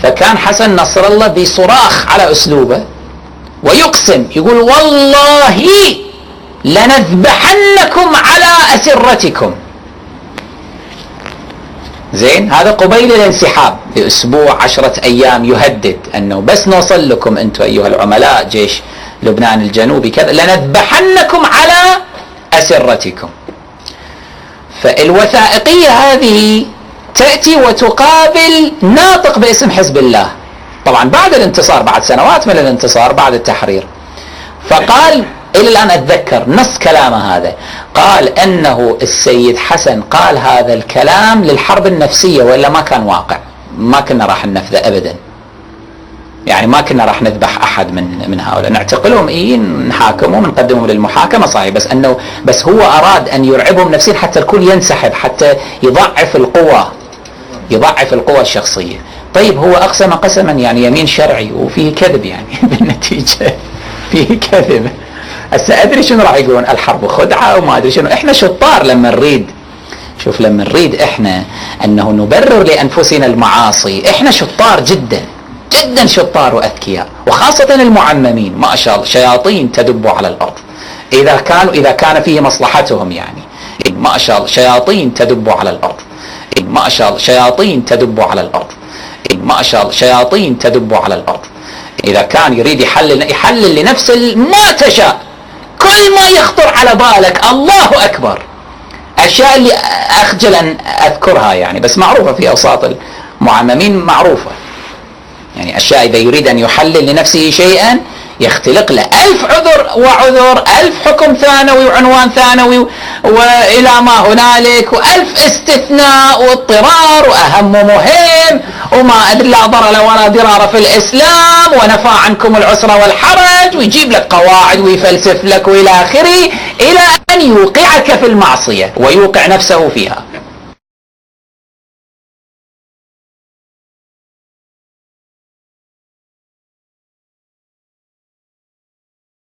فكان حسن نصر الله بصراخ على أسلوبه ويقسم، يقول والله لنذبحنكم على أسرتكم. زين، هذا قبيل الانسحاب بأسبوع 10 أيام، يهدد أنه بس نوصل لكم أنتم أيها العملاء جيش لبنان الجنوبي كذا لنذبحنكم على أسرتكم. فالوثائقية هذه تأتي وتقابل ناطق باسم حزب الله، طبعا بعد الانتصار، بعد سنوات من الانتصار، بعد التحرير. فقال، إلى الآن أتذكر نص كلامه هذا، قال أنه السيد حسن قال هذا الكلام للحرب النفسية، وإلا ما كان واقع، ما كنا راح ننفذه أبدا، يعني ما كنا راح نذبح أحد من هؤلاء، نعتقلهم، نحاكمهم، نقدمهم للمحاكمة صحيح، بس هو أراد أن يرعبهم نفسيا حتى الكل ينسحب، حتى يضعف القوة الشخصية. طيب هو أقسم قسما يعني يمين شرعي وفيه كذب، يعني بالنتيجة فيه كذب. هسه أدري شنو راح يقولون، الحرب خدعة وما أدري شنو. إحنا شطار لما نريد، شوف لما نريد إحنا أنه نبرر لأنفسنا المعاصي، إحنا شطار جدا جدا، شطار وأذكياء، وخاصة المعممين ما شاء الله، شياطين تدب على الأرض إذا كان فيه مصلحتهم، يعني ما شاء الله شياطين تدب على الأرض، ما شاء الله شياطين تدب على الأرض، ما شاء الله شياطين تدب على الأرض. إذا كان يريد يحلل لنفسه ما تشاء، كل ما يخطر على بالك، الله أكبر، أشياء اللي أخجل أن أذكرها يعني، بس معروفة في أوساط المعممين، معروفة يعني، أشياء إذا يريد أن يحلل لنفسه شيئا يختلق له 1000 عذر وعذر، 1000 حكم ثانوي وعنوان ثانوي وإلى ما هنالك، و1000 استثناء واضطرار وأهم مهم وما أدري لا ضرر ولا ضرار في الإسلام ونفى عنكم العسر والحرج، ويجيب لك قواعد ويفلسف لك وإلى آخره، إلى أن يوقعك في المعصية ويوقع نفسه فيها.